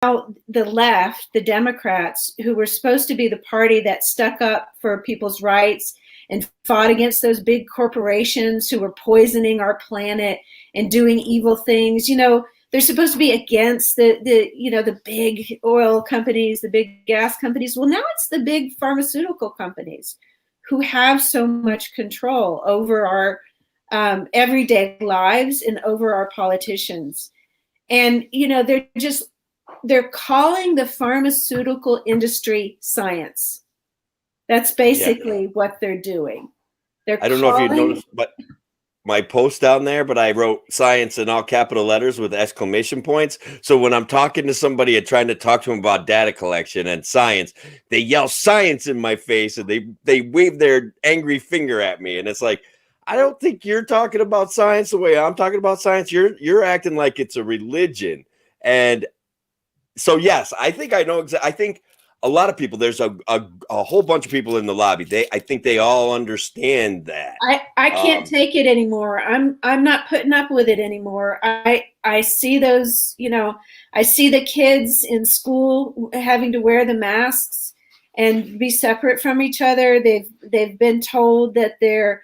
the left, the Democrats, who were supposed to be the party that stuck up for people's rights and fought against those big corporations who were poisoning our planet and doing evil things, they're supposed to be against the big oil companies, the big gas companies. Well, now it's the big pharmaceutical companies who have so much control over our everyday lives and over our politicians. And, they're calling the pharmaceutical industry science. That's basically what they're doing. I don't know if you noticed, but my post down there, but I wrote science in all capital letters with exclamation points. So when I'm talking to somebody and trying to talk to them about data collection and science, they yell science in my face and they wave their angry finger at me. And it's like, I don't think you're talking about science the way I'm talking about science. You're acting like it's a religion. And so, yes, I think I know. I think a lot of people, there's a whole bunch of people in the lobby. I think they all understand that. I can't take it anymore. I'm not putting up with it anymore. I see those, I see the kids in school having to wear the masks and be separate from each other. They've been told that their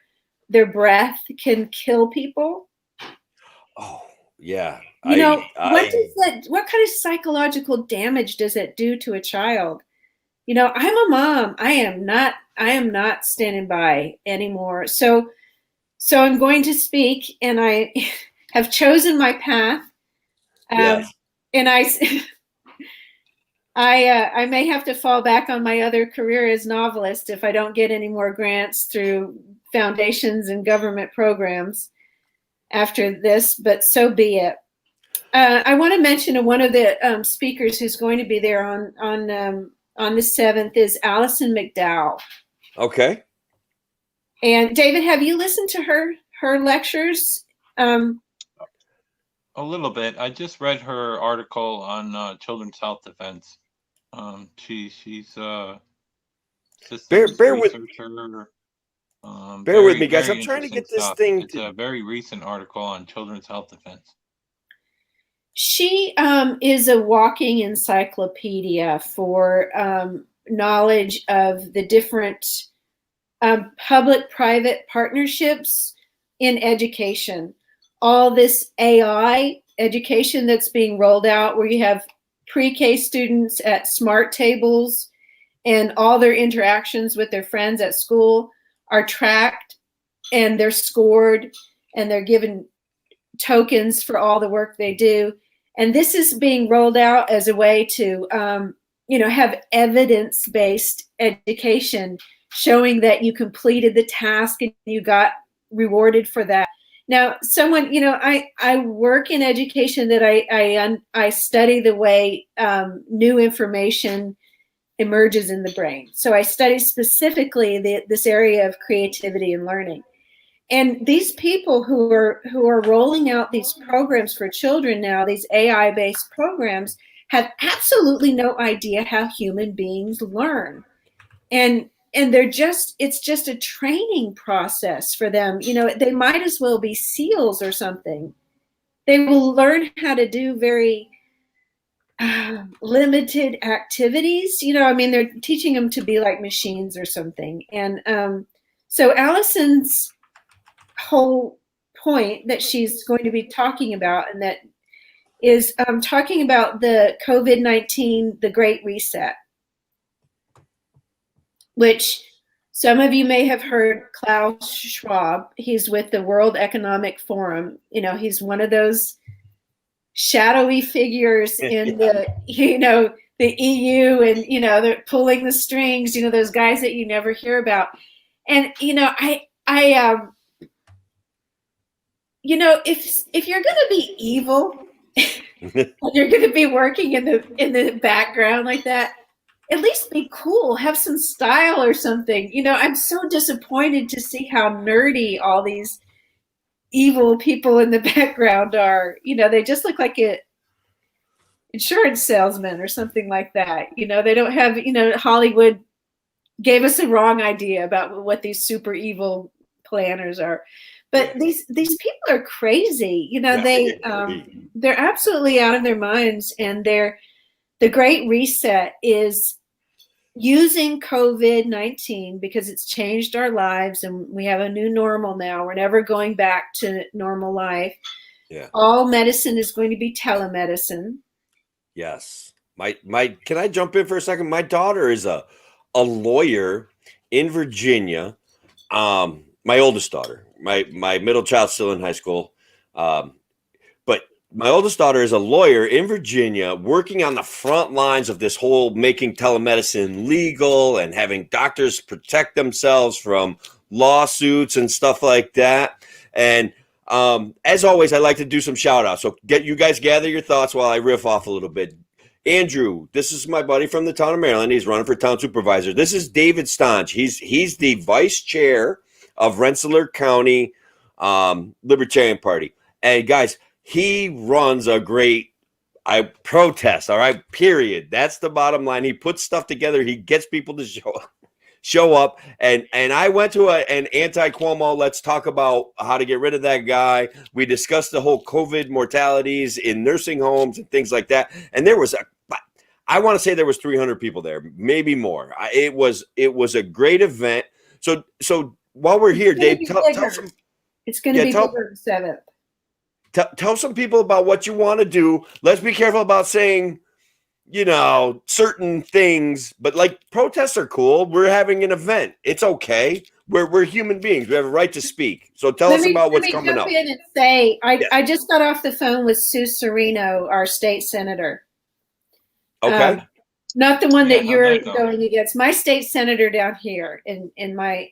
breath can kill people. Oh, yeah. What kind of psychological damage does it do to a child? I'm a mom. I am not standing by anymore. So I'm going to speak, and I have chosen my path. Yes. And I may have to fall back on my other career as novelist if I don't get any more grants through foundations and government programs after this, but so be it. I want to mention one of the speakers who's going to be there on the 7th is Alison McDowell. Okay. And David, have you listened to her lectures? A little bit. I just read her article on children's health defense. She's a systems researcher. Bear with me, guys. I'm trying to get this thing. It's a very recent article on children's health defense. She is a walking encyclopedia for knowledge of the different public-private partnerships in education. All this AI education that's being rolled out, where you have pre-K students at smart tables and all their interactions with their friends at school are tracked and they're scored and they're given tokens for all the work they do. And this is being rolled out as a way to, have evidence-based education showing that you completed the task and you got rewarded for that. Now, I work in education that I study the way new information emerges in the brain. So I study specifically this area of creativity and learning. And these people who are rolling out these programs for children now, these AI-based programs, have absolutely no idea how human beings learn. And it's just a training process for them. They might as well be SEALs or something. They will learn how to do very limited activities. They're teaching them to be like machines or something. And so Allison's whole point that she's going to be talking about, and that is talking about the COVID-19, the Great Reset, which some of you may have heard Klaus Schwab. He's with the World Economic Forum. He's one of those shadowy figures in the EU, and they're pulling the strings, those guys that you never hear about. And if you're going to be evil, you're going to be working in the background like that, at least be cool, have some style or something. I'm so disappointed to see how nerdy all these evil people in the background are. They just look like an insurance salesman or something like that. They don't have, Hollywood gave us a wrong idea about what these super evil planners are. But these people are crazy. They're absolutely out of their minds, and they're the Great Reset is using COVID-19 because it's changed our lives and we have a new normal now. We're never going back to normal life. Yeah. All medicine is going to be telemedicine. Yes. My can I jump in for a second? My daughter is a lawyer in Virginia. My oldest daughter. My middle child's still in high school. But my oldest daughter is a lawyer in Virginia working on the front lines of this whole making telemedicine legal and having doctors protect themselves from lawsuits and stuff like that. And as always, I like to do some shout outs. So you guys gather your thoughts while I riff off a little bit. Andrew, this is my buddy from the town of Maryland. He's running for town supervisor. This is David Stronge. He's the vice chair of Rensselaer County Libertarian Party. And guys, he runs a great protest. All right, period. That's the bottom line. He puts stuff together. He gets people to show up. And I went to an anti-Cuomo. Let's talk about how to get rid of that guy. We discussed the whole COVID mortalities in nursing homes and things like that. And I want to say there was 300 people there, maybe more. It was a great event. So while we're here, Dave, tell some. It's going to be bigger the 7th. Tell some people about what you want to do. Let's be careful about saying, certain things, but like protests are cool. We're having an event. It's okay. We're human beings. We have a right to speak. So tell us about what's coming up. Let me jump in and say, I just got off the phone with Sue Serino, our state senator. Okay. Not the one that you're going against. My state senator down here in my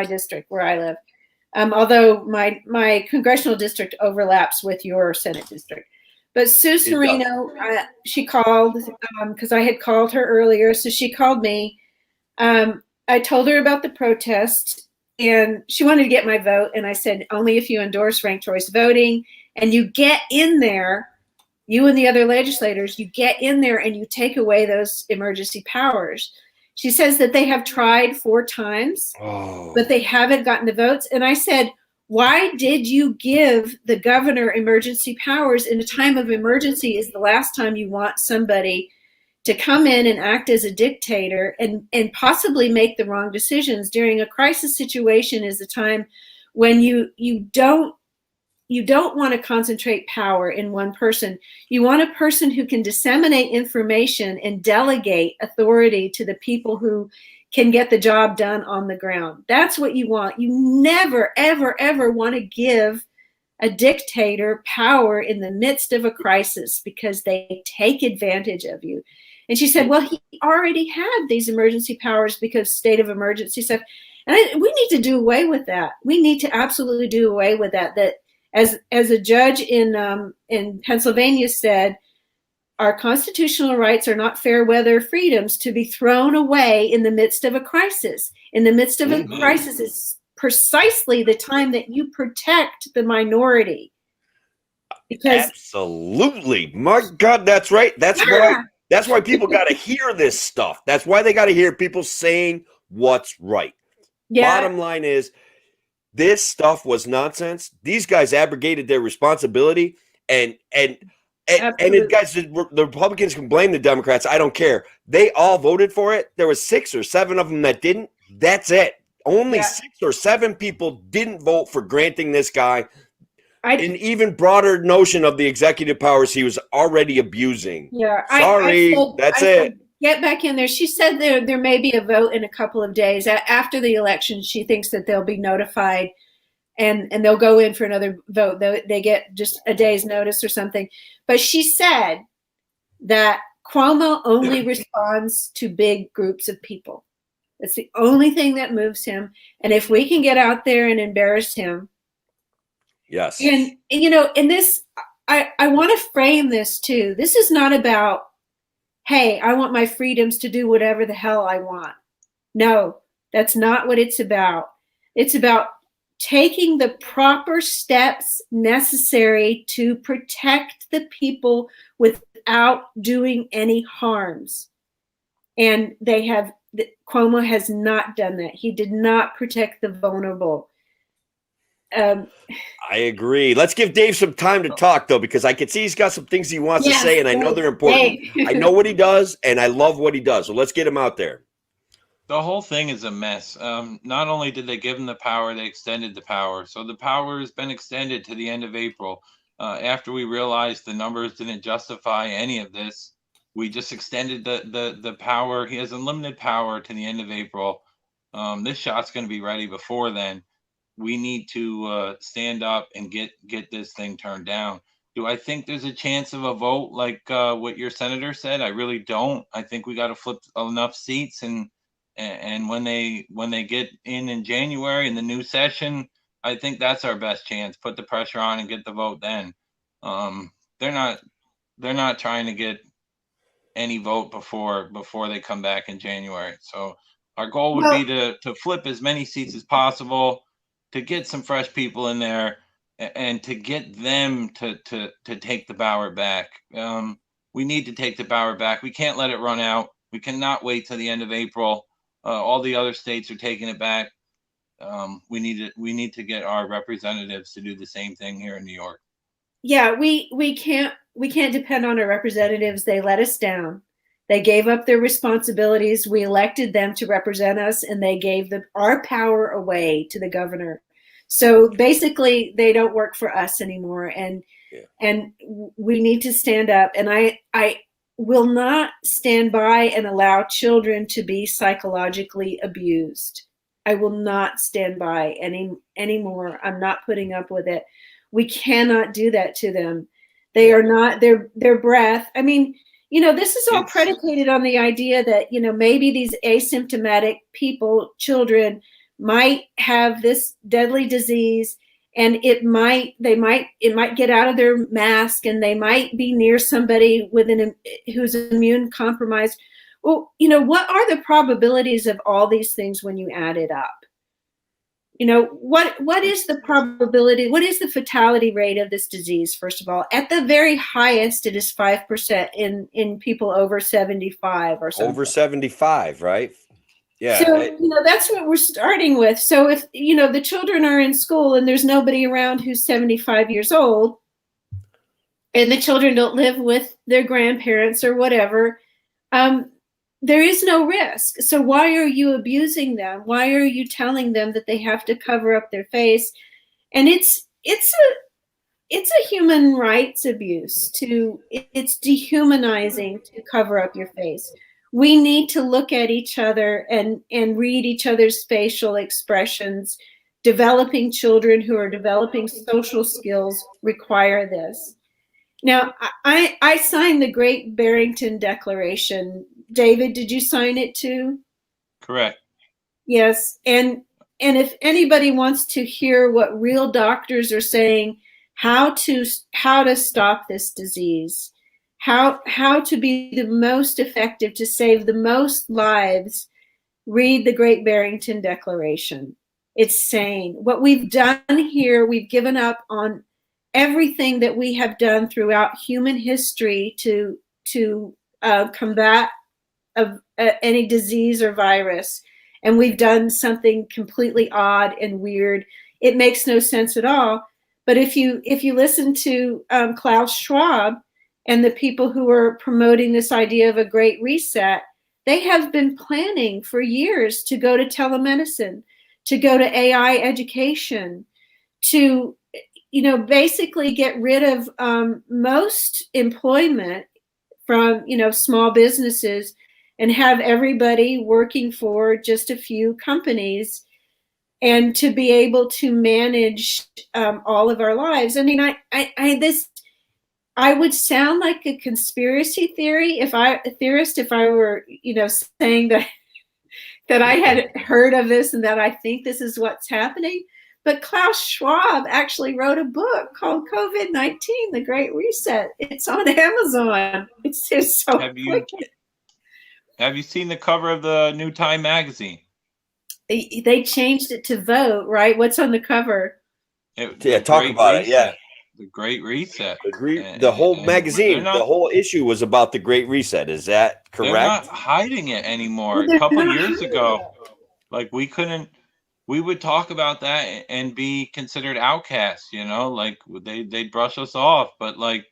district where I live. Although my congressional district overlaps with your Senate district. But Sue Serino, she called because I had called her earlier. So she called me. I told her about the protest and she wanted to get my vote. And I said, only if you endorse ranked choice voting and you get in there, you and the other legislators, you get in there and you take away those emergency powers. She says that they have tried 4 times, but they haven't gotten the votes. And I said, why did you give the governor emergency powers in a time of emergency? Is the last time you want somebody to come in and act as a dictator and possibly make the wrong decisions. During a crisis situation is a time when you don't want to concentrate power in one person. You want a person who can disseminate information and delegate authority to the people who can get the job done on the ground. That's what you want. You never, ever, ever want to give a dictator power in the midst of a crisis because they take advantage of you. And she said, well, he already had these emergency powers because state of emergency stuff. And we need to do away with that. We need to absolutely do away with that. That as a judge in Pennsylvania said, our constitutional rights are not fair weather freedoms to be thrown away in the midst of a crisis. In the midst of a crisis is precisely the time that you protect the minority. Because absolutely, my God, that's right. That's why people got to hear this stuff. That's why they got to hear people saying what's right. Yeah. Bottom line is, this stuff was nonsense. These guys abrogated their responsibility, and guys, the Republicans can blame the Democrats. I don't care. They all voted for it. There was 6 or 7 of them that didn't. That's it. Only 6 or 7 people didn't vote for granting this guy an even broader notion of the executive powers he was already abusing. Yeah, sorry, that's it. Get back in there. She said there may be a vote in a couple of days after the election. She thinks that they'll be notified and they'll go in for another vote. They get just a day's notice or something. But she said that Cuomo only responds to big groups of people. That's the only thing that moves him. And if we can get out there and embarrass him. Yes. And in this, I want to frame this too. This is not about, hey, I want my freedoms to do whatever the hell I want. No, that's not what it's about. It's about taking the proper steps necessary to protect the people without doing any harms. And Cuomo has not done that. He did not protect the vulnerable. I agree. Let's give Dave some time to talk, though, because I can see he's got some things he wants to say, and I know they're important. I know what he does, and I love what he does. So let's get him out there. The whole thing is a mess. Not only did they give him the power, they extended the power. So the power has been extended to the end of April. After we realized the numbers didn't justify any of this, we just extended the power. He has unlimited power to the end of April. This shot's going to be ready before then. We need to stand up and get this thing turned down. Do I think there's a chance of a vote like what your senator said? I really don't. I think we got to flip enough seats, and when they get in January in the new session, I think that's our best chance. Put the pressure on and get the vote then. They're not trying to get any vote before they come back in January. So our goal would be to flip as many seats as possible, to get some fresh people in there, and to get them to take the power back. We need to take the power back. We can't let it run out. We cannot wait till the end of April. All the other states are taking it back. We need to get our representatives to do the same thing here in New York. Yeah, we can't depend on our representatives. They let us down. They gave up their responsibilities. We elected them to represent us, and they gave our power away to the governor. So basically, they don't work for us anymore, and we need to stand up. And I will not stand by and allow children to be psychologically abused. I will not stand by anymore. I'm not putting up with it. We cannot do that to them. They are not their breath. I mean, this is all predicated on the idea that, maybe these asymptomatic children might have this deadly disease, and it might get out of their mask, and they might be near somebody who's immune compromised. Well, what are the probabilities of all these things when you add it up? What is the probability? What is the fatality rate of this disease? First of all, at the very highest, it is 5% in people over 75 or something. Over 75, right? Yeah. So, that's what we're starting with. So if, the children are in school and there's nobody around who's 75 years old, and the children don't live with their grandparents or whatever, there is no risk. So why are you abusing them? Why are you telling them that they have to cover up their face? And it's a human rights abuse. It's dehumanizing to cover up your face. We need to look at each other and read each other's facial expressions. Developing children who are developing social skills require this. Now, I signed the Great Barrington Declaration. David, did you sign it too? Correct. Yes. And if anybody wants to hear what real doctors are saying, how to stop this disease, how to be the most effective to save the most lives, read the Great Barrington Declaration. It's saying what we've done here, we've given up on everything that we have done throughout human history to combat any disease or virus, and we've done something completely odd and weird. It makes no sense at all. But if you listen to Klaus Schwab and the people who are promoting this idea of a great reset, they have been planning for years to go to telemedicine, to go to AI education, to basically get rid of most employment from small businesses, and have everybody working for just a few companies, and to be able to manage all of our lives. I mean, I would sound like a conspiracy theorist if I were saying that I had heard of this and that I think this is what's happening. But Klaus Schwab actually wrote a book called COVID-19, The Great Reset. It's on Amazon. It's so Have you seen the cover of the new Time magazine? They changed it to Vote, right? What's on the cover? Talk about it. Yeah. The Great Reset. The whole magazine, the whole issue was about the Great Reset. Is that correct? They're not hiding it anymore. A couple years ago, we couldn't we would talk about that and be considered outcasts, you know, like they'd brush us off, but like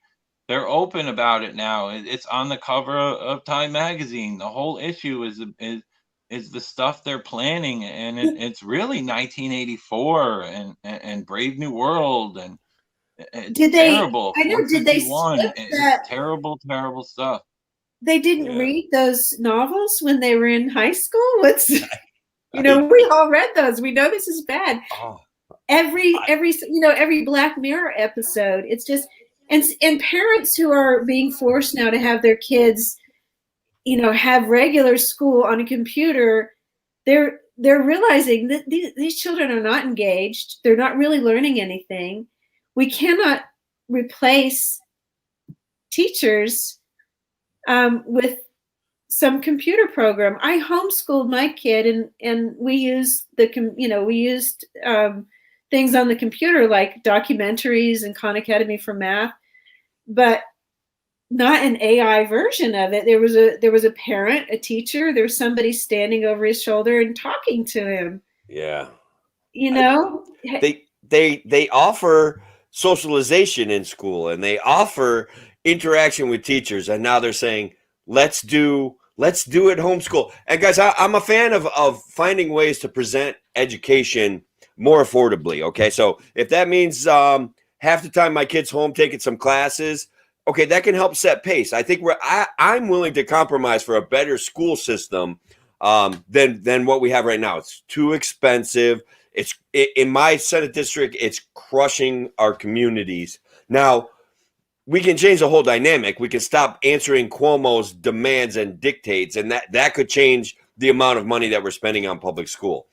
they're open about it now. It's on the cover of Time magazine. The whole issue is the stuff they're planning, and it's really 1984 and Brave New World, and it's Did they? terrible. I know. Did they 451. skip It's that? terrible, terrible stuff. They didn't Yeah. read those novels when they were in high school. What's you know, we all read those. We know this is bad. Oh, Every you know, every Black Mirror episode. It's just and parents who are being forced now to have their kids, you know, have regular school on a computer. They're realizing that these children are not engaged. They're not really learning anything. We cannot replace teachers with some computer program. I homeschooled my kid, and we used things on the computer like documentaries and Khan Academy for Math, but not an AI version of it. There was a parent, a teacher, there was somebody standing over his shoulder and talking to him. yeah. You know, They offer socialization in school, and they offer interaction with teachers, and now they're saying let's do it homeschool. And guys, I'm a fan of finding ways to present education more affordably. Okay, so if that means half the time my kid's home taking some classes, okay, that can help set pace. I think I'm willing to compromise for a better school system than what we have right now. It's too expensive. In my Senate district, it's crushing our communities. Now, we can change the whole dynamic. We can stop answering Cuomo's demands and dictates, and that could change the amount of money that we're spending on public school.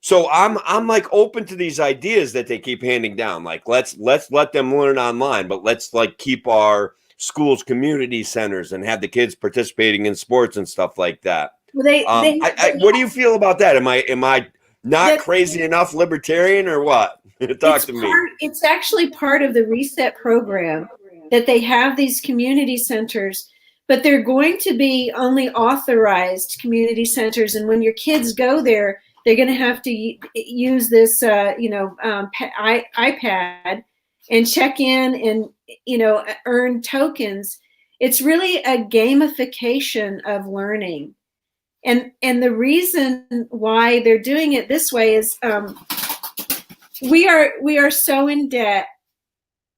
So I'm like open to these ideas that they keep handing down. Like let's let them learn online, but let's like keep our schools community centers and have the kids participating in sports and stuff like that. Well, what do you feel about that? Am I not crazy enough libertarian or what? Talk to me. It's actually part of the reset program that they have these community centers, but they're going to be only authorized community centers. And when your kids go there, they're going to have to use this, iPad and check in and, earn tokens. It's really a gamification of learning. And the reason why they're doing it this way is we are so in debt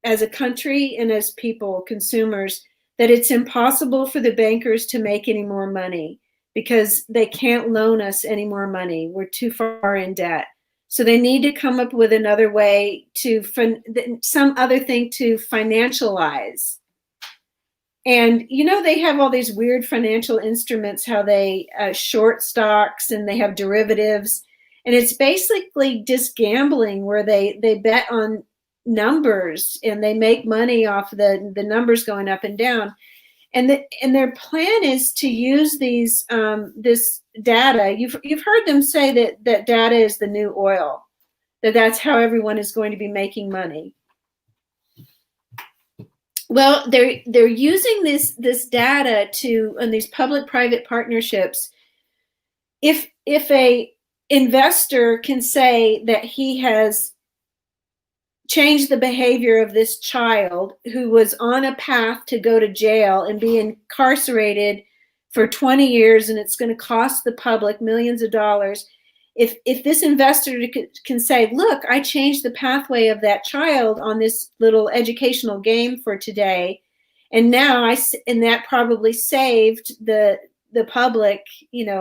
as a country and as people, consumers, that it's impossible for the bankers to make any more money because they can't loan us any more money. We're too far in debt. So they need to come up with another way some other thing to financialize. And, they have all these weird financial instruments, how they short stocks and they have derivatives. And it's basically just gambling where they bet on numbers and they make money off the numbers going up and down. And their plan is to use these this data. You've heard them say that data is the new oil, that's how everyone is going to be making money. Well, they're using this data on these public-private partnerships. If a investor can say that he has changed the behavior of this child who was on a path to go to jail and be incarcerated for 20 years, and it's going to cost the public millions of dollars. If this investor can say, look, I changed the pathway of that child on this little educational game for today, and now that probably saved the public,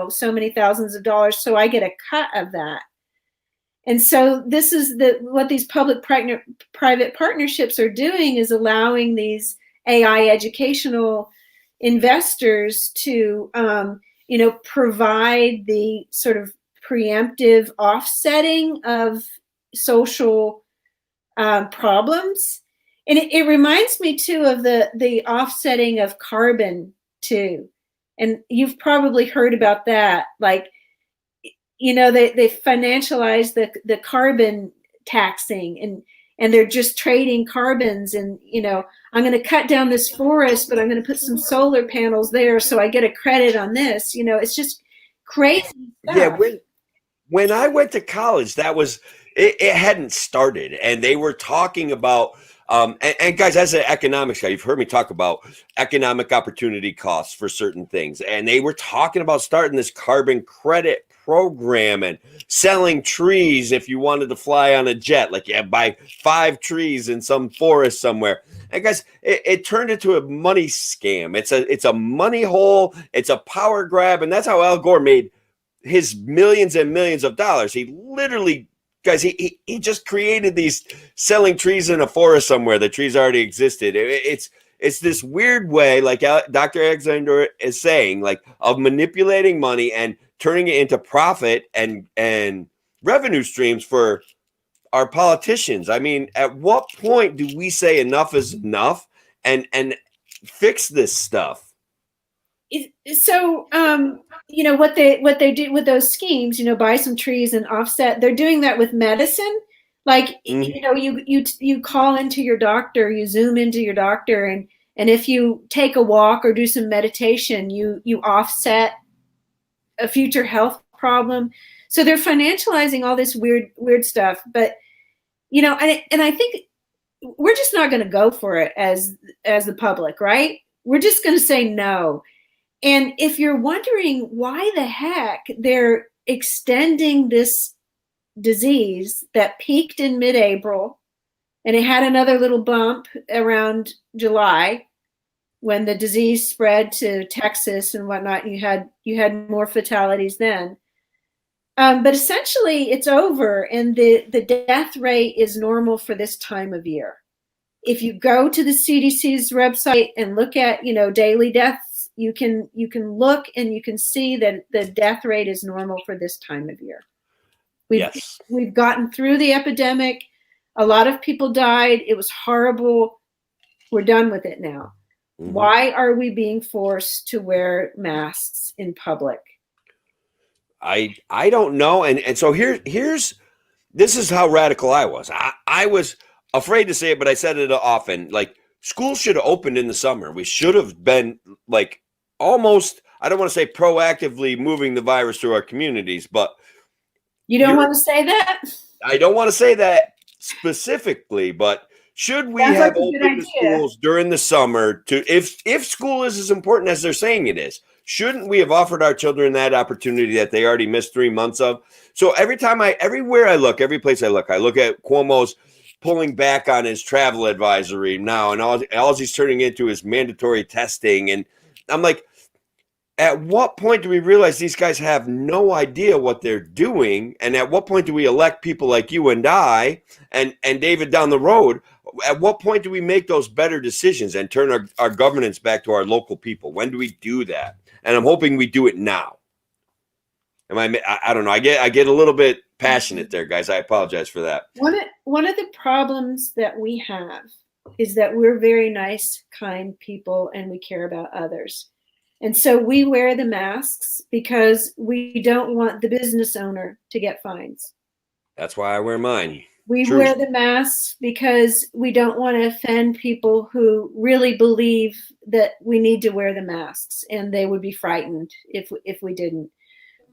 so many thousands of dollars, so I get a cut of that. And so this is what these public-private partnerships are doing, is allowing these AI educational investors to, provide the sort of preemptive offsetting of social problems. And it reminds me too of the offsetting of carbon too. And you've probably heard about that. Like, they financialize the carbon taxing and they're just trading carbons and, I'm going to cut down this forest, but I'm going to put some solar panels there so I get a credit on this. It's just crazy stuff. Yeah, when I went to college, it hadn't started, and they were talking about and guys, as an economics guy, you've heard me talk about economic opportunity costs for certain things, and they were talking about starting this carbon credit program and selling trees if you wanted to fly on a jet, like you buy 5 trees in some forest somewhere. And guys, it turned into a money scam. It's a money hole. It's a power grab, and that's how Al Gore made his millions and millions of dollars. He literally, guys, he just created these selling trees in a forest somewhere. The trees already existed. It's this weird way, like Dr. Alexander is saying, like, of manipulating money and turning it into profit and revenue streams for our politicians. I mean, at what point do we say enough is enough and fix this stuff? So, you know, what they do with those schemes, you know, buy some trees and offset, they're doing that with medicine. Like, you know, you call into your doctor, you Zoom into your doctor, and if you take a walk or do some meditation, you offset a future health problem. So they're financializing all this weird stuff. But, you know, and I think we're just not going to go for it as the public, right? We're just going to say no. And if you're wondering why the heck they're extending this disease that peaked in mid-April, and it had another little bump around July when the disease spread to Texas and whatnot, you had more fatalities then. But essentially it's over, and the death rate is normal for this time of year. If you go to the CDC's website and look at, you know, daily deaths, you can look and you can see that the death rate is normal for this time of year. We've gotten through the epidemic. A lot of people died. It was horrible. We're done with it now. Mm-hmm. Why are we being forced to wear masks in public? I don't know. And so here's this is how radical I was. I was afraid to say it, but I said it often. Like, school should have opened in the summer. We should have been, like, almost, I don't want to say proactively moving the virus through our communities, but you don't want to say that? I don't want to say that specifically, but should we have opened the schools during the summer to, if school is as important as they're saying it is, shouldn't we have offered our children that opportunity that they already missed 3 months of? So everywhere I look, every place I look at Cuomo's pulling back on his travel advisory now, and all he's turning into is mandatory testing. And I'm like, at what point do we realize these guys have no idea what they're doing? And at what point do we elect people like you and I and David down the road? At what point do we make those better decisions and turn our governance back to our local people? When do we do that? And I'm hoping we do it now. I don't know. I get a little bit passionate there, guys. I apologize for that. One of the problems that we have is that we're very nice, kind people, and we care about others. And so we wear the masks because we don't want the business owner to get fines. That's why I wear mine. We wear the masks because we don't want to offend people who really believe that we need to wear the masks, and they would be frightened if we didn't.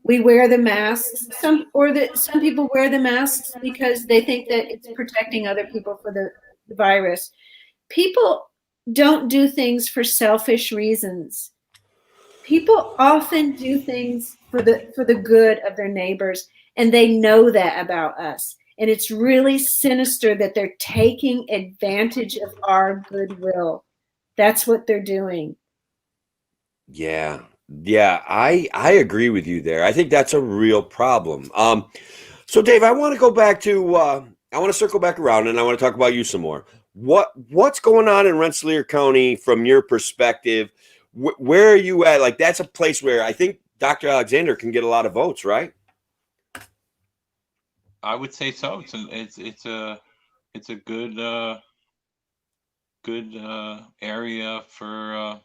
We wear the masks. Some people wear the masks because they think that it's protecting other people for the virus. People don't do things for selfish reasons. People often do things for the good of their neighbors, and they know that about us. And it's really sinister that they're taking advantage of our goodwill. That's what they're doing. Yeah, I agree with you there. I think that's a real problem. So Dave, I want to go back to I want to circle back around, and I want to talk about you some more. What's going on in Rensselaer County from your perspective? Where are you at? Like, that's a place where I think Dr. Alexander can get a lot of votes, right? I would say so. It's a good area for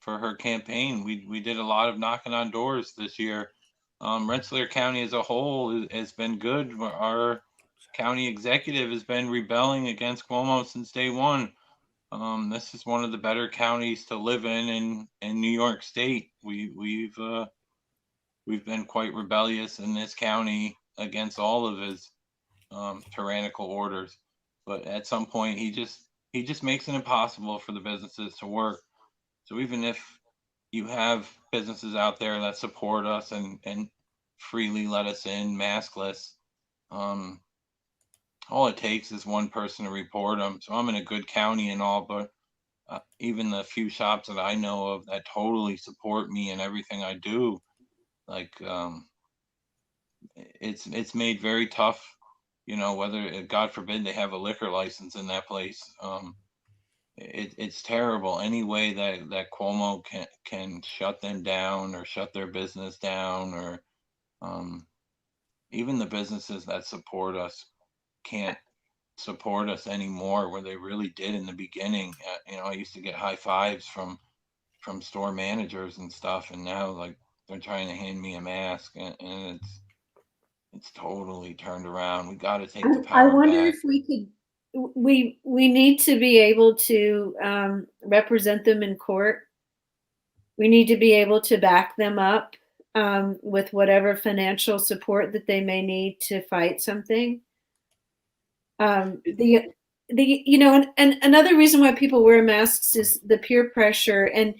her campaign. We did a lot of knocking on doors this year. Rensselaer County as a whole has been good. Our county executive has been rebelling against Cuomo since day one. This is one of the better counties to live in New York State. We've we've been quite rebellious in this county against all of his tyrannical orders. But at some point, he just makes it impossible for the businesses to work. So even if you have businesses out there that support us and freely let us in maskless, all it takes is one person to report them. So I'm in a good county and all, but even the few shops that I know of that totally support me and everything I do, like it's made very tough, you know, whether God forbid they have a liquor license in that place. It's terrible any way that Cuomo can shut them down or shut their business down, or even the businesses that support us can't support us anymore where they really did in the beginning. You know, I used to get high fives from store managers and stuff, and now like they're trying to hand me a mask, and it's totally turned around. We got to take the I power wonder back. if we could. We need to be able to represent them in court. We need to be able to back them up with whatever financial support that they may need to fight something. The you know, and another reason why people wear masks is the peer pressure. And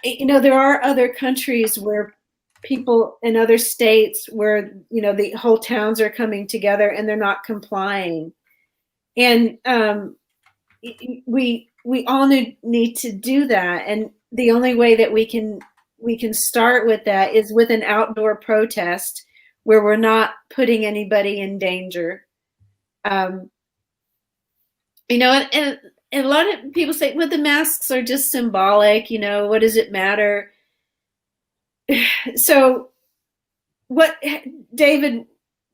you know, there are other countries where people in other states where, you know, the whole towns are coming together and they're not complying. And we all need to do that. And the only way that we can start with that is with an outdoor protest where we're not putting anybody in danger. You know, and a lot of people say, well, the masks are just symbolic, you know, what does it matter? So what, David,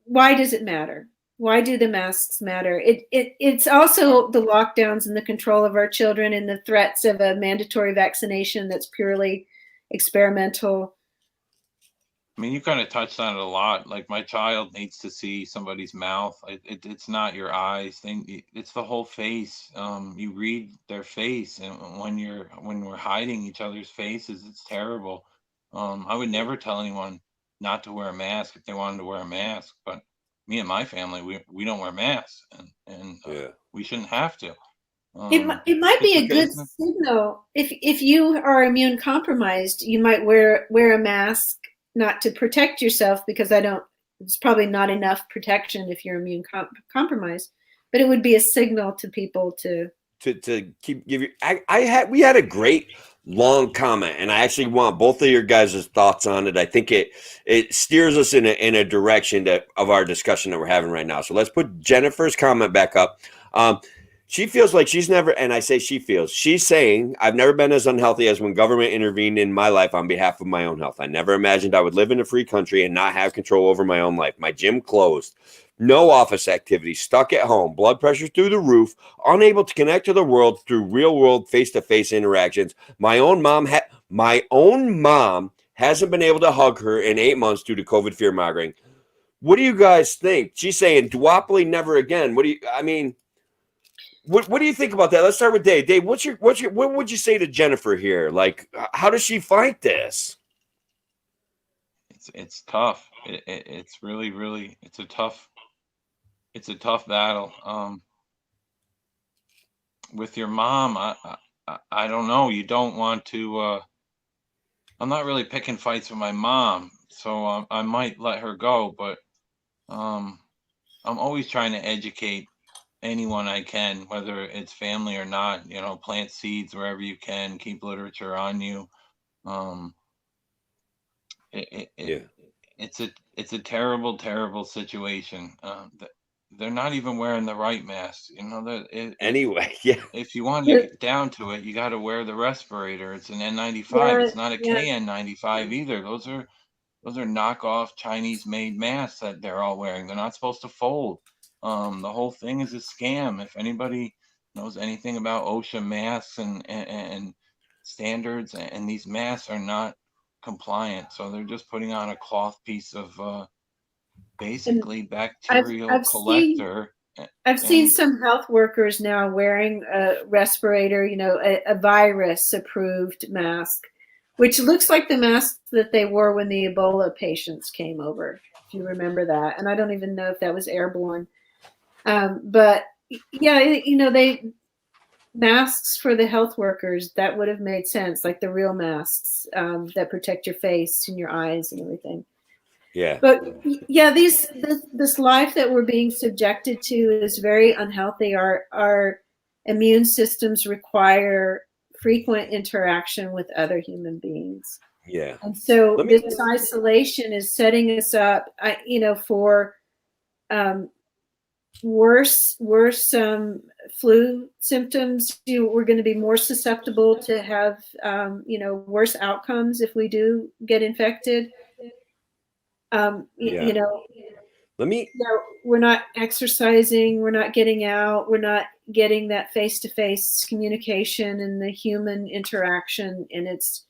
why does it matter? Why do the masks matter? It's also the lockdowns and the control of our children and the threats of a mandatory vaccination that's purely experimental. I mean, you kind of touched on it a lot. Like my child needs to see somebody's mouth. It's not your eyes. It's the whole face. You read their face, and when we're hiding each other's faces, it's terrible. I would never tell anyone not to wear a mask if they wanted to wear a mask. But me and my family, we don't wear masks, and we shouldn't have to. It might be a good business. signal if you are immune compromised. You might wear a mask, not to protect yourself, because it's probably not enough protection if you're immune compromised, but it would be a signal to people to keep give you. We had a great long comment, and I actually want both of your guys' thoughts on it. I think it steers us in a direction of our discussion that we're having right now. So let's put Jennifer's comment back up. She feels like she's never, and I say she's saying, I've never been as unhealthy as when government intervened in my life on behalf of my own health. I never imagined I would live in a free country and not have control over my own life. My gym closed, no office activity, stuck at home, blood pressure through the roof, unable to connect to the world through real world face-to-face interactions. My own mom hasn't been able to hug her in 8 months due to COVID fear mongering. What do you guys think? She's saying duopoly never again. What do you think about that? Let's start with Dave. Dave, what would you say to Jennifer here? Like, how does she fight this? It's tough. It's really it's a tough battle. With your mom, I don't know. You don't want to. I'm not really picking fights with my mom, so I might let her go. But I'm always trying to educate anyone I can, whether it's family or not. You know, plant seeds wherever you can, keep literature on you. It's a terrible situation. They're not even wearing the right mask. You know, anyway, yeah. If you want to get down to it, you got to wear the respirator. It's an N95. It's not a KN95 either. Those are knockoff Chinese-made masks that they're all wearing. They're not supposed to fold. The whole thing is a scam. If anybody knows anything about OSHA masks and standards, and these masks are not compliant, so they're just putting on a cloth piece of basically bacterial collector. I've seen some health workers now wearing a respirator, you know, a virus approved mask. which looks like the mask that they wore when the Ebola patients came over, if you remember that. And I don't even know if that was airborne. But yeah, they masks for the health workers, that would have made sense, like the real masks that protect your face and your eyes and everything. Yeah. But yeah, this life that we're being subjected to is very unhealthy. Our immune systems require frequent interaction with other human beings. Yeah. And so this isolation is setting us up, for worse flu symptoms. We're going to be more susceptible to have worse outcomes if we do get infected. We're not exercising, we're not getting out, we're not getting that face-to-face communication and the human interaction, and it's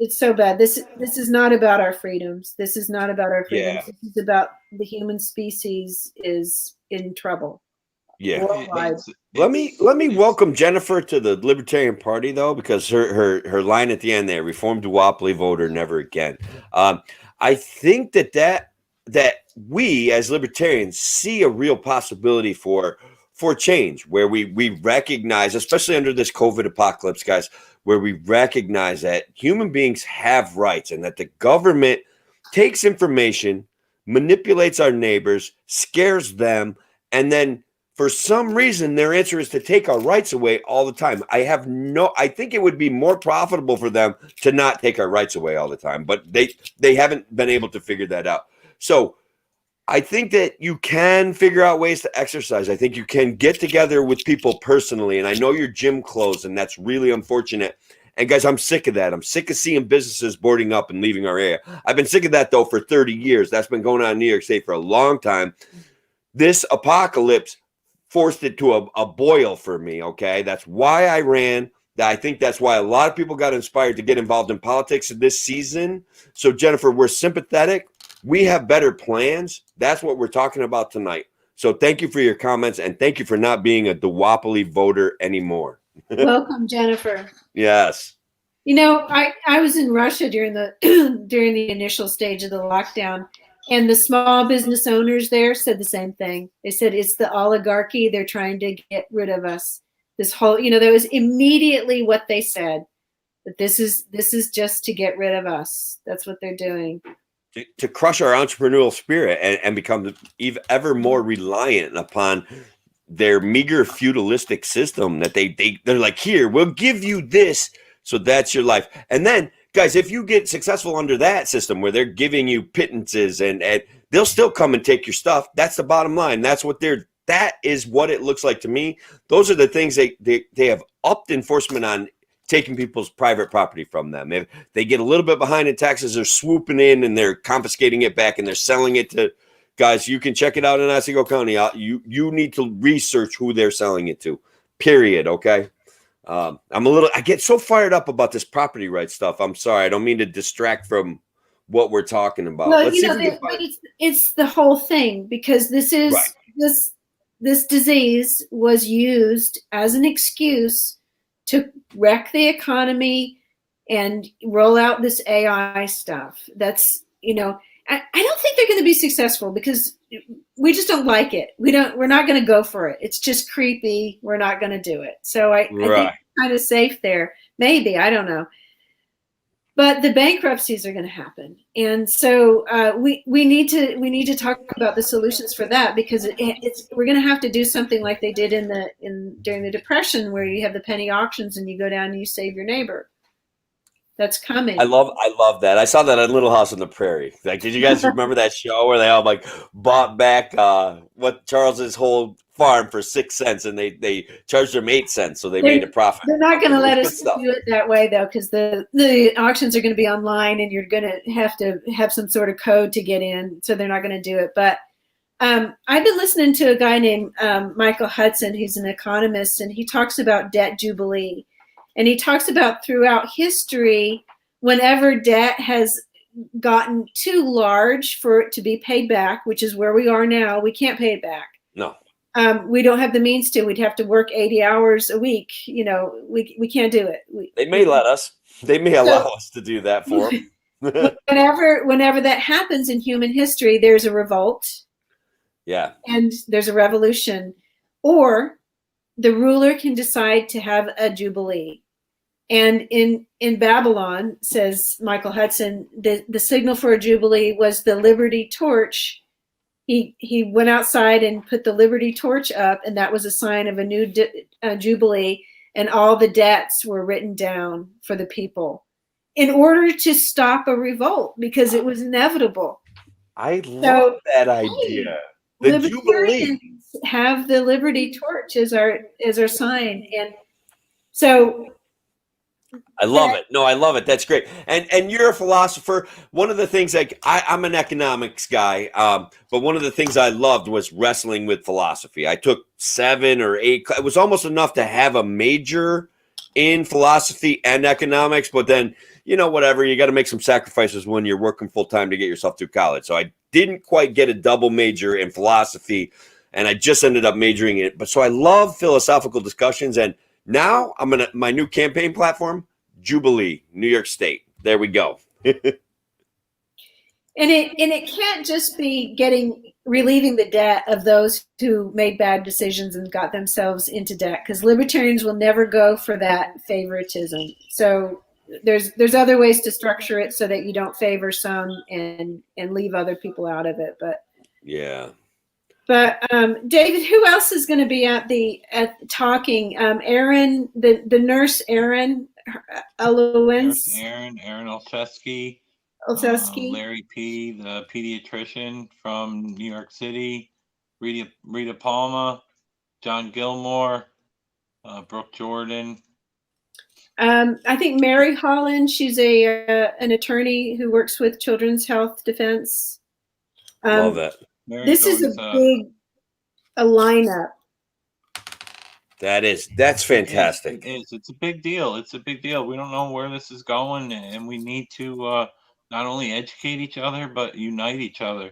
so bad. This is not about our freedoms. This is not about our freedoms. Yeah. This is about the human species is in trouble. Yeah. Worldwide. Let me welcome Jennifer to the Libertarian Party, though, because her line at the end there, reform duopoly voter, never again. I think that we as libertarians see a real possibility for change, where we recognize, especially under this COVID apocalypse, guys, where we recognize that human beings have rights and that the government takes information, manipulates our neighbors, scares them, and then for some reason their answer is to take our rights away all the time. I think it would be more profitable for them to not take our rights away all the time, but they haven't been able to figure that out. So I think that you can figure out ways to exercise. I think you can get together with people personally. And I know your gym closed, and that's really unfortunate. And guys, I'm sick of that. I'm sick of seeing businesses boarding up and leaving our area. I've been sick of that, though, for 30 years. That's been going on in New York State for a long time. This apocalypse forced it to a boil for me, okay? That's why I ran. I think that's why a lot of people got inspired to get involved in politics this season. So, Jennifer, we're sympathetic. We have better plans. That's what we're talking about tonight. So thank you for your comments, and thank you for not being a duopoly voter anymore. Welcome, Jennifer. Yes. I was in Russia during the initial stage of the lockdown, and the small business owners there said the same thing. They said it's the oligarchy. They're trying to get rid of us. This whole, that was immediately what they said, that this is just to get rid of us. That's what they're doing. To crush our entrepreneurial spirit and become ever more reliant upon their meager feudalistic system that they're like, here, we'll give you this, so that's your life. And then, guys, if you get successful under that system where they're giving you pittances and they'll still come and take your stuff, that's the bottom line. That is what it looks like to me. Those are the things they have upped enforcement on, taking people's private property from them. If they get a little bit behind in taxes, they're swooping in and they're confiscating it back and they're selling it to guys. You can check it out in Otsego County. You need to research who they're selling it to, period. Okay. I get so fired up about this property rights stuff. I'm sorry. I don't mean to distract from what we're talking about. Well, it's the whole thing, because this is right. This disease was used as an excuse to wreck the economy and roll out this AI stuff. That's, I don't think they're going to be successful, because we just don't like it. We're not going to go for it. It's just creepy. We're not going to do it. So I think it's kind of safe there. Maybe, I don't know. But the bankruptcies are going to happen, and so we need to talk about the solutions for that, because we're going to have to do something like they did during the Depression, where you have the penny auctions and you go down and you save your neighbor. That's coming. I love that. I saw that on Little House on the Prairie. Like, did you guys remember that show where they all bought back what Charles's whole farm for 6 cents, and they charged them 8 cents, so they made a profit. They're not going to let us do it that way, though, because the auctions are going to be online, and you're going to have some sort of code to get in, so they're not going to do it. But I've been listening to a guy named Michael Hudson, who's an economist, and he talks about debt jubilee. And he talks about throughout history, whenever debt has gotten too large for it to be paid back, which is where we are now, we can't pay it back. No. We don't have the means to. We'd have to work 80 hours a week. You know, we can't do it. They may let us. They may allow us to do that for them. whenever that happens in human history, there's a revolt. Yeah. And there's a revolution. Or the ruler can decide to have a jubilee. And in Babylon, says Michael Hudson, the signal for a jubilee was the Liberty Torch. He went outside and put the Liberty Torch up, and that was a sign of a new jubilee, and all the debts were written down for the people in order to stop a revolt, because it was inevitable. I love that idea. The jubilee. Have the Liberty Torch as our sign, and so I love it. No, I love it. That's great. And you're a philosopher. One of the things, like I'm an economics guy, but one of the things I loved was wrestling with philosophy. I took 7 or 8. It was almost enough to have a major in philosophy and economics, but then, you know, whatever, you got to make some sacrifices when you're working full time to get yourself through college. So I didn't quite get a double major in philosophy, and I just ended up majoring in it. But so I love philosophical discussions, and now I'm gonna my new campaign platform, Jubilee, New York State. There we go. And it can't just be relieving the debt of those who made bad decisions and got themselves into debt, because libertarians will never go for that favoritism. So there's other ways to structure it so that you don't favor some and leave other people out of it. But yeah. But David, who else is going to be at talking? Aaron, the nurse, Aaron Alowenz. Aaron Olszewski. Larry P., the pediatrician from New York City. Rita Palma, John Gilmore, Brooke Jordan. I think Mary Holland. She's an attorney who works with Children's Health Defense. Love that. This is a lineup. That's fantastic. It is. It's a big deal. It's a big deal. We don't know where this is going, and we need to not only educate each other, but unite each other.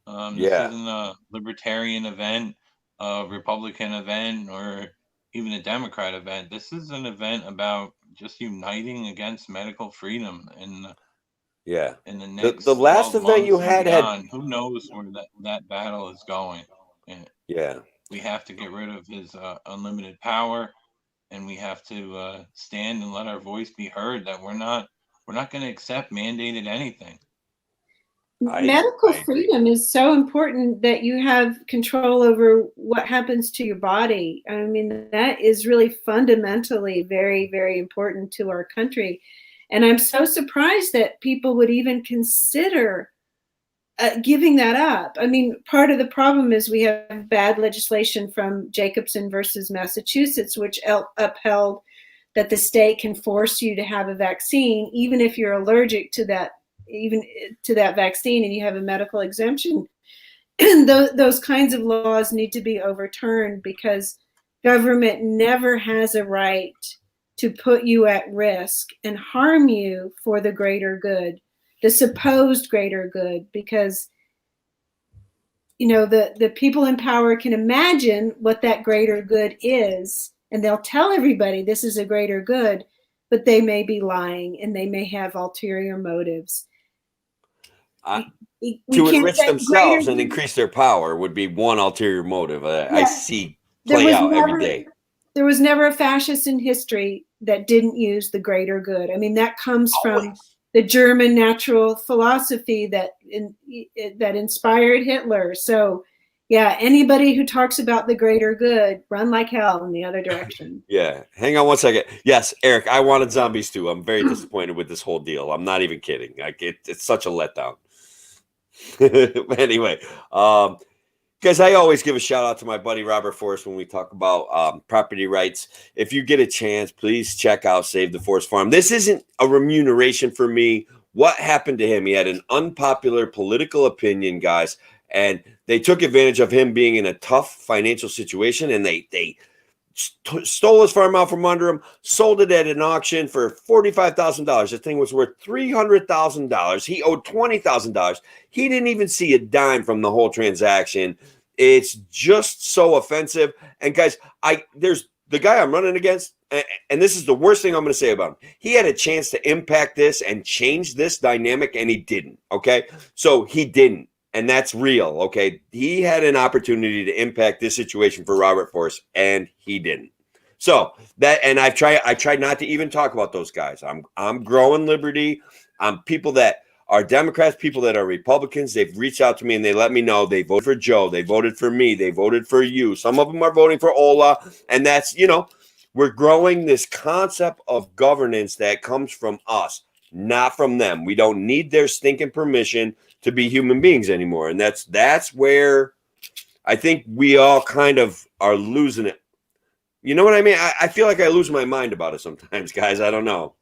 This isn't a libertarian event, a Republican event, or even a Democrat event. This is an event about just uniting against medical freedom. And in the next the last event you had who knows where that battle is going. And we have to get rid of his unlimited power, and we have to stand and let our voice be heard that we're not going to accept mandated anything. Medical freedom is so important, that you have control over what happens to your body. I mean, that is really fundamentally very, very important to our country. And I'm so surprised that people would even consider giving that up. I mean, part of the problem is we have bad legislation from Jacobson versus Massachusetts, which upheld that the state can force you to have a vaccine, even if you're allergic to that vaccine and you have a medical exemption. Those kinds of laws need to be overturned, because government never has a right to put you at risk and harm you for the greater good, the supposed greater good, because the people in power can imagine what that greater good is, and they'll tell everybody this is a greater good, but they may be lying and they may have ulterior motives. To enrich themselves and increase their power would be one ulterior motive. I see play out every day. There was never a fascist in history that didn't use the greater good. I mean, that comes from the German natural philosophy that inspired Hitler. So, anybody who talks about the greater good, run like hell in the other direction. Hang on one second. Yes, Eric, I wanted zombies too. I'm very disappointed with this whole deal. I'm not even kidding. It's such a letdown. Anyway, guys, I always give a shout out to my buddy Robert Forrest when we talk about property rights. If you get a chance, please check out Save the Forest Farm. This isn't a remuneration for me. What happened to him? He had an unpopular political opinion, guys, and they took advantage of him being in a tough financial situation, and they stole his farm out from under him, sold it at an auction for $45,000. The thing was worth $300,000. He owed $20,000. He didn't even see a dime from the whole transaction. It's just so offensive. And guys, there's the guy I'm running against, and this is the worst thing I'm going to say about him. He had a chance to impact this and change this dynamic, and he didn't. Okay, so he didn't, and that's real. Okay, he had an opportunity to impact this situation for Robert Force, and he didn't. So that, and I tried not to even talk about those guys. I'm growing liberty. I'm people that are Democrats, people that are Republicans. They've reached out to me and they let me know they voted for Joe, they voted for me, they voted for you. Some of them are voting for Ola, and that's, we're growing this concept of governance that comes from us, not from them. We don't need their stinking permission to be human beings anymore, and that's where I think we all kind of are losing it. You know what I mean? I feel like I lose my mind about it sometimes, guys. I don't know.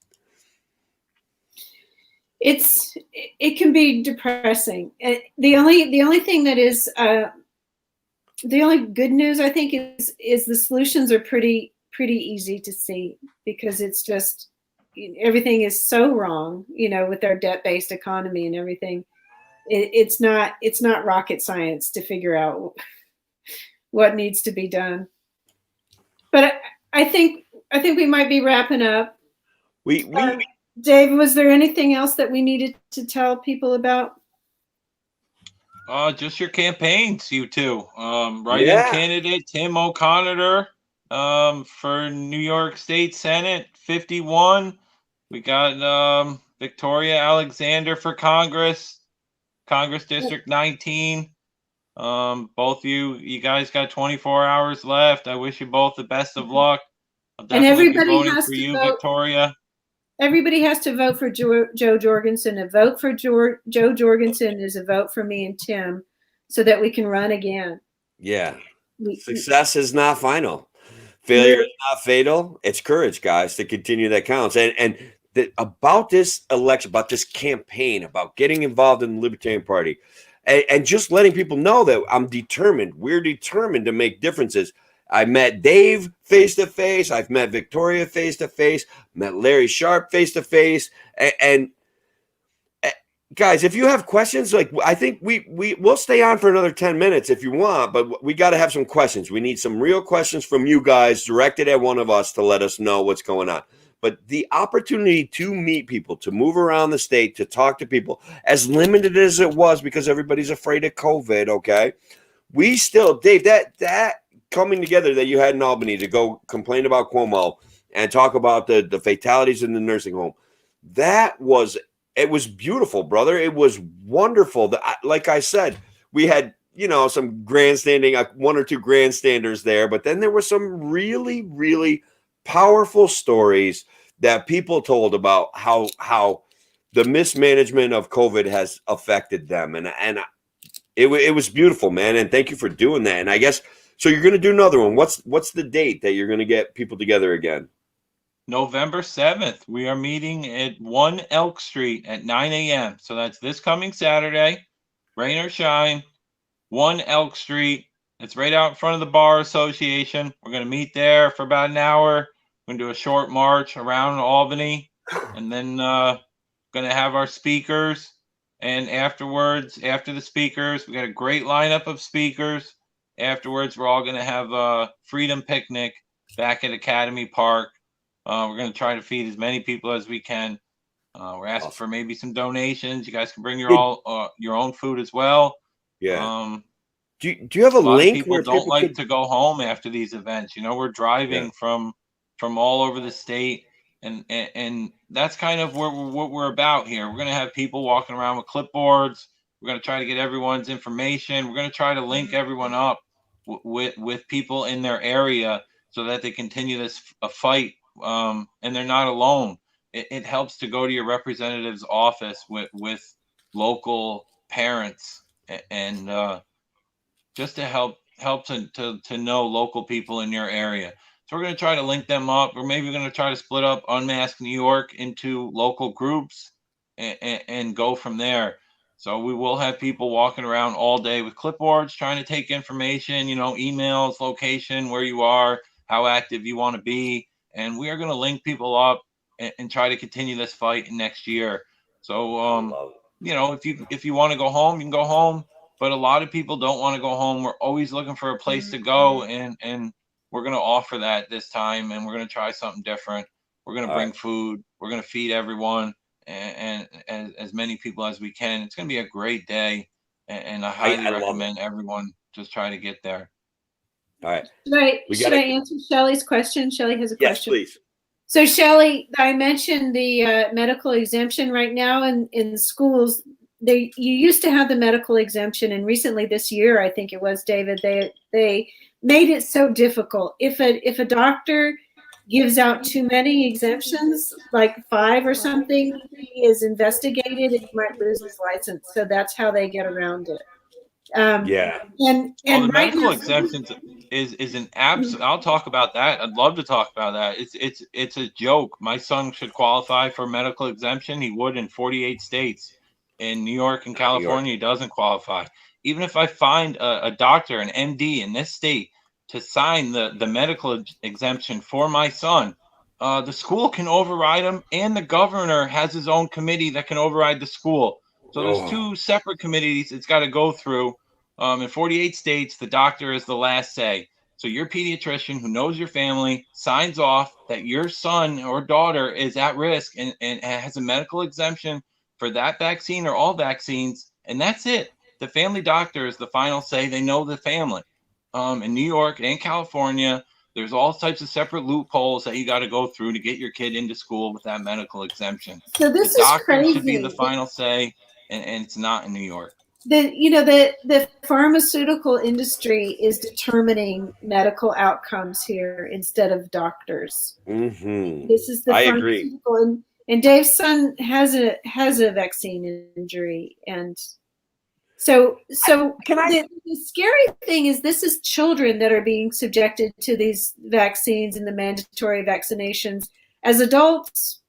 It can be depressing. The only thing that is the only good news, I think, is the solutions are pretty easy to see, because it's just everything is so wrong, with our debt-based economy and everything. It's not rocket science to figure out what needs to be done. But I think we might be wrapping up. Dave, was there anything else that we needed to tell people about? Just your campaigns, you two. Write-in candidate Tim O'Connor for New York State Senate 51. We got Victoria Alexander for Congress District 19. Both you guys got 24 hours left. I wish you both the best of luck. I'll definitely be voting for you, Victoria. Everybody has to vote for Joe Jorgensen. A vote for Joe Jorgensen is a vote for me and Tim, so that we can run again. Yeah. Success is not final. Failure is not fatal. It's courage, guys, to continue that counts. And about this election, about this campaign, about getting involved in the Libertarian Party, and just letting people know that I'm determined. We're determined to make differences. I met Dave face-to-face. I've met Victoria face-to-face, met Larry Sharp face-to-face. And guys, if you have questions, I think we'll stay on for another 10 minutes if you want, but we got to have some questions. We need some real questions from you guys directed at one of us to let us know what's going on. But the opportunity to meet people, to move around the state, to talk to people, as limited as it was because everybody's afraid of COVID, okay? We still, Dave, that coming together that you had in Albany to go complain about Cuomo and talk about the fatalities in the nursing home, it was beautiful, brother. It was wonderful. Like I said, we had, some grandstanding, one or two grandstanders there, but then there were some really, really powerful stories that people told about how the mismanagement of COVID has affected them. And it was beautiful, man. And thank you for doing that. And I guess, so you're going to do another one. What's the date that you're going to get people together again? November 7th. We are meeting at 1 Elk Street at 9 a.m. So that's this coming Saturday, rain or shine, 1 Elk Street. It's right out in front of the Bar Association. We're going to meet there for about an hour. We're going to do a short march around Albany, and then going to have our speakers. And afterwards, after the speakers, we got a great lineup of speakers. Afterwards, we're all going to have a freedom picnic back at Academy Park. We're going to try to feed as many people as we can. We're asking for maybe some donations. You guys can bring your own food as well. Yeah. Do you have a link people where don't like to go home after these events? We're driving from all over the state, and that's kind of what we're about here. We're going to have people walking around with clipboards. We're going to try to get everyone's information. We're going to try to link everyone up with people in their area so that they continue this fight, and they're not alone. It helps to go to your representative's office with local parents and just to help to know local people in your area. So we're going to try to link them up, or maybe we're going to try to split up Unmasked New York into local groups and go from there. So we will have people walking around all day with clipboards, trying to take information, emails, location, where you are, how active you want to be. And we are going to link people up and try to continue this fight next year. So, if you want to go home, you can go home. but a lot of people don't want to go home. We're always looking for a place to go, and we're going to offer that this time, and we're going to try something different. We're going to bring food. We're going to feed everyone and as many people as we can. It's going to be a great day, and I highly recommend everyone just try to get there. All right. Should I answer Shelley's question? Shelley has a question. Yes, please. So Shelley, I mentioned the medical exemption right now in schools. You used to have the medical exemption, and recently this year, I think it was, David, they made it so difficult. If a doctor gives out too many exemptions, like 5 or something, he is investigated and he might lose his license. So that's how they get around it. And the medical exemptions is an absolute. I'll talk about that. I'd love to talk about that. It's a joke. My son should qualify for medical exemption. He would in 48 states. In New York and California, he doesn't qualify. Even if I find a doctor, an MD in this state, to sign the medical exemption for my son, the school can override him, and the governor has his own committee that can override the school. So there's 2 separate committees it's got to go through. In 48 states, the doctor is the last say. So your pediatrician who knows your family signs off that your son or daughter is at risk and has a medical exemption for that vaccine or all vaccines, and that's it. The family doctor is the final say. They know the family. In New York and California, there's all types of separate loopholes that you got to go through to get your kid into school with that medical exemption. So this the doctor is crazy. Should be the final say, and it's not in New York. The pharmaceutical industry is determining medical outcomes here instead of doctors. Mm-hmm. This is the I pharmaceutical, agree. And Dave's son has a vaccine injury, and so the scary thing is this is children that are being subjected to these vaccines and the mandatory vaccinations. As adults,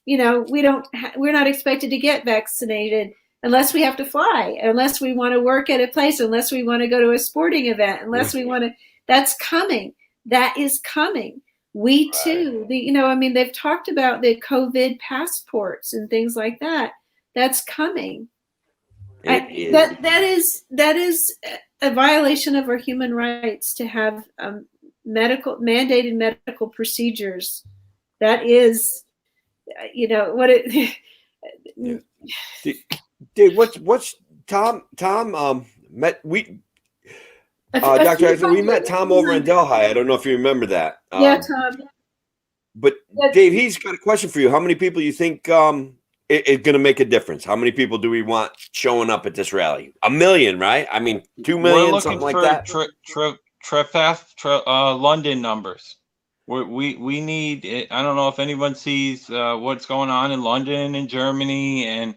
we're not expected to get vaccinated unless we have to fly, unless we want to work at a place, unless we want to go to a sporting event, unless we want to. That's coming. That is coming. We too, they've talked about the COVID passports and things like that. That's coming. That is a violation of our human rights to have mandated medical procedures. That is, what it. Dude, what's Tom met we Dr. Eisen, we met Tom over in Delhi. I don't know if you remember that. Yeah, Tom. But Dave, he's got a question for you. How many people you think is going to make a difference? How many people do we want showing up at this rally? 1 million, right? I mean, 2 million, something like that. London numbers. We need. I don't know if anyone sees what's going on in London and Germany, and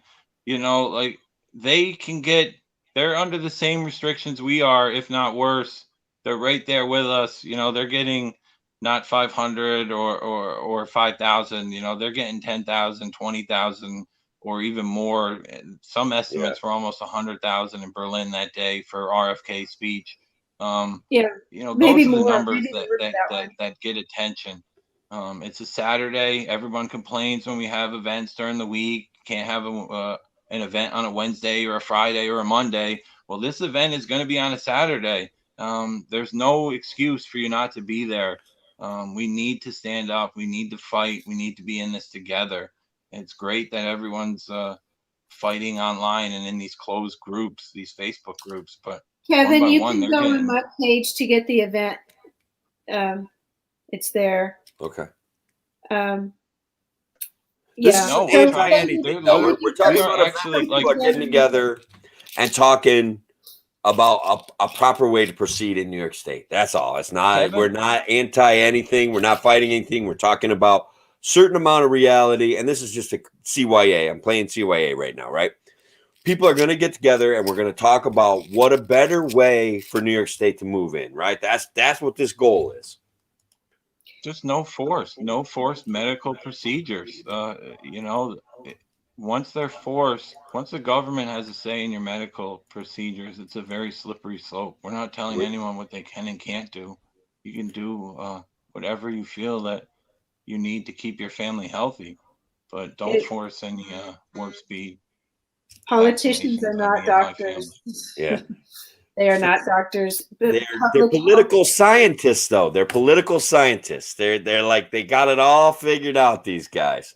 they can get. They're under the same restrictions we are, if not worse. They're right there with us. They're getting not 500 or 5,000. They're getting 10,000, 20,000, or even more. Some estimates were almost 100,000 in Berlin that day for RFK speech. Those are the numbers that get attention. It's a Saturday. Everyone complains when we have events during the week. Can't have an event on a Wednesday or a Friday or a Monday. Well, this event is going to be on a Saturday. There's no excuse for you not to be there. We need to stand up. We need to fight. We need to be in this together. It's great that everyone's fighting online and in these closed groups, these Facebook groups. But Kevin, you can go on my page to get the event. It's there. Okay. We're talking about actually people are getting together and talking about a proper way to proceed in New York State. That's all. It's not. We're not anti anything. We're not fighting anything. We're talking about certain amount of reality, and this is just a CYA. I'm playing CYA right now, right? People are going to get together, and we're going to talk about what a better way for New York State to move in. Right? That's what this goal is. Just no forced medical procedures. Once they're forced, once the government has a say in your medical procedures, it's a very slippery slope. We're not telling anyone what they can and can't do. You can do whatever you feel that you need to keep your family healthy, but don't force any warp speed. Politicians are not vaccinations on me and my doctors. Yeah. They are not doctors. But They're political scientists, though. They're political scientists. They're like, they got it all figured out, these guys.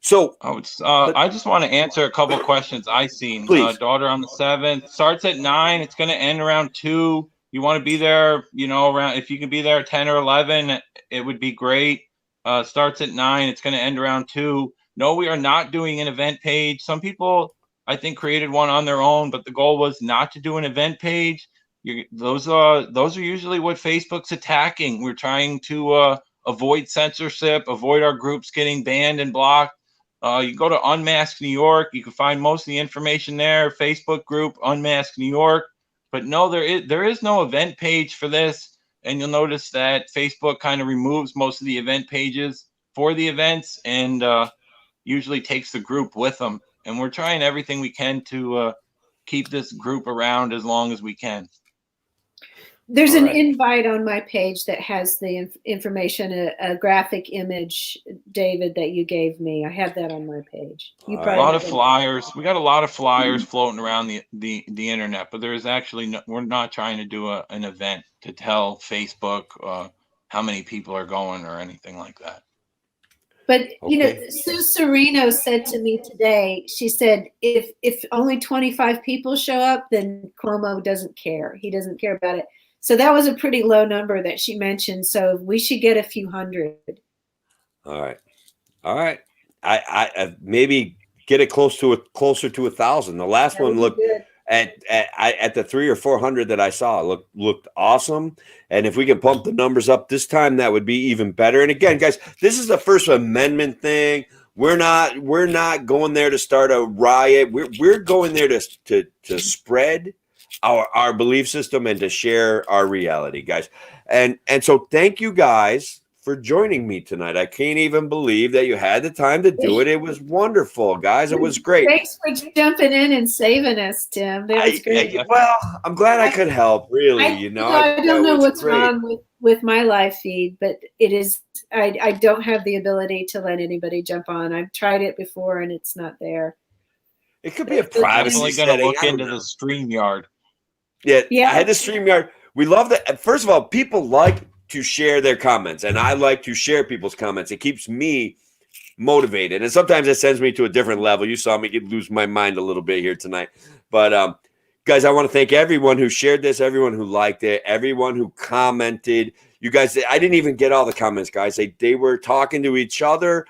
So I just want to answer a couple questions I seen. Please. Daughter on the 7th starts at 9. It's going to end around 2. You want to be there, around, if you can be there at 10 or 11, it would be great. Starts at 9. It's going to end around 2. No, we are not doing an event page. Some people, I think, created one on their own, but the goal was not to do an event page. Those are usually what Facebook's attacking. We're trying to avoid censorship, avoid our groups getting banned and blocked. You go to Unmask New York, you can find most of the information there. Facebook group Unmask New York. But no, there is no event page for this. And you'll notice that Facebook kind of removes most of the event pages for the events and usually takes the group with them. And we're trying everything we can to keep this group around as long as we can. There's an invite on my page that has the information, a graphic image, David, that you gave me. I have that on my page. You A lot of flyers. We got a lot of flyers floating around the internet, but there is actually we're not trying to do an event to tell Facebook how many people are going or anything like that. But Sue Serino said to me today, she said, if only 25 people show up, then Cuomo doesn't care. He doesn't care about it. So that was a pretty low number that she mentioned. So we should get a few hundred. All right. I maybe get it closer to 1,000. The last one looked at the 300 or 400 that I saw looked awesome. And if we can pump the numbers up this time, that would be even better. And again, guys, this is the First Amendment thing. We're not going there to start a riot. We're going there to spread our belief system and to share our reality, guys. And so thank you guys for joining me tonight. I can't even believe that you had the time to do it. It was wonderful, guys. It was great. Thanks for jumping in and saving us, Tim. That was great. Well, I'm glad I could help, really. I don't know what's wrong with my live feed, but it is, I don't have the ability to let anybody jump on. I've tried it before and it's not there. It could be a privacy setting. I'm going to look into the StreamYard. Yeah, I had the StreamYard. We love that. First of all, people like to share their comments, and I like to share people's comments. It keeps me motivated, and sometimes it sends me to a different level. You saw me lose my mind a little bit here tonight. But, guys, I want to thank everyone who shared this, everyone who liked it, everyone who commented. You guys, I didn't even get all the comments, guys. They were talking to each other,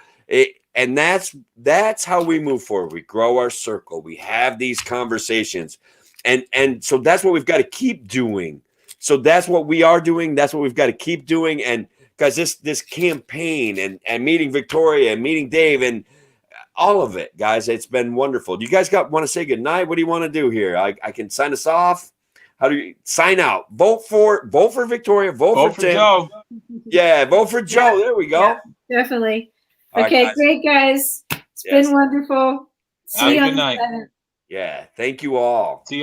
and that's how we move forward. We grow our circle. We have these conversations. And so that's what we've got to keep doing. So that's what we are doing. That's what we've got to keep doing. And guys, this campaign and meeting Victoria and meeting Dave and all of it, guys, it's been wonderful. Do you guys want to say goodnight? What do you want to do here? I can sign us off. How do you sign out? Vote for Victoria. Vote for Tim. Joe. Yeah, vote for Joe. There we go. Yeah, definitely. Okay, right, great, guys. It's been wonderful. See you on the 7th. Yeah, thank you all. See y'all.